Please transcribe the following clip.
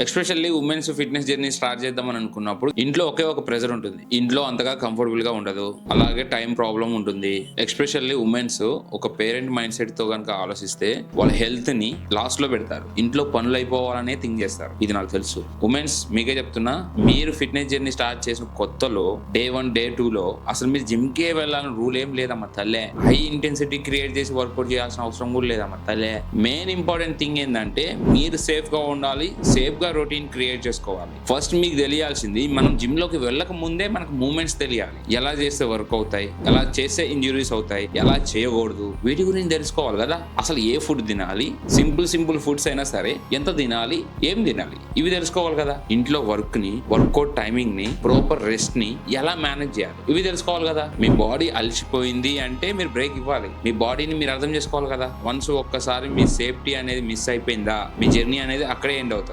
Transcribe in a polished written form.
Especially women's fitness journey start చేద్దామని అనుకున్నప్పుడు ఇంట్లో ఒకే ఒక ప్రెజర్ ఉంటుంది. ఇంట్లో అంతగా కంఫర్టబుల్ గా ఉండదు, అలాగే టైం ప్రాబ్లం ఉంటుంది. ఎస్పెషల్లీ ఉమెన్స్ ఒక పేరెంట్ మైండ్ సెట్ తో కనుక ఆలోచిస్తే వాళ్ళ హెల్త్ ని లాస్ట్ లో పెడతారు, ఇంట్లో పనులు అయిపోవాలనే థింక్ చేస్తారు. ఇది నాకు తెలుసు. ఉమెన్స్ మీకే చెప్తున్నా, మీరు ఫిట్నెస్ జర్నీ స్టార్ట్ చేసిన కొత్తలో డే 1 డే 2 లో అసలు మీరు జిమ్ కే వెళ్ళాలని రూల్ ఏం లేదమ్మా తల్లే. హై ఇంటెన్సిటీ క్రియేట్ చేసి వర్కౌట్ చేయాల్సిన అవసరం కూడా లేదమ్మా తల్లే. మెయిన్ ఇంపార్టెంట్ థింగ్ ఏంటంటే మీరు సేఫ్ గా ఉండాలి, సేఫ్ గా రొటీన్ క్రియేట్ చేసుకోవాలి. ఫస్ట్ మీకు తెలియాల్సింది, మనం జిమ్ లోకి వెళ్ళక ముందే మనకు మూమెంట్స్ తెలియాలి. ఎలా చేస్తే వర్క్ అవుతాయి, ఎలా చేస్తే ఇంజురీస్ అవుతాయి, ఎలా చేయకూడదు, వీటి గురించి తెలుసుకోవాలి కదా. అసలు ఏ ఫుడ్ తినాలి, సింపుల్ ఫుడ్స్ అయినా సరే ఎంత తినాలి, ఏం తినాలి, ఇవి తెలుసుకోవాలి కదా. ఇంట్లో వర్క్ ని, వర్కౌట్ టైమింగ్ ని, ప్రాపర్ రెస్ట్ ని ఎలా మేనేజ్ చేయాలి, ఇవి తెలుసుకోవాలి కదా. మీ బాడీ అలసిపోయింది అంటే మీరు బ్రేక్ ఇవ్వాలి. మీ బాడీని మీరు అర్థం చేసుకోవాలి కదా. వన్స్ ఒక్కసారి మీ సేఫ్టీ అనేది మిస్ అయిపోయిందా, మీ జర్నీ అనేది అక్కడే ఎండ్ అవుతుంది.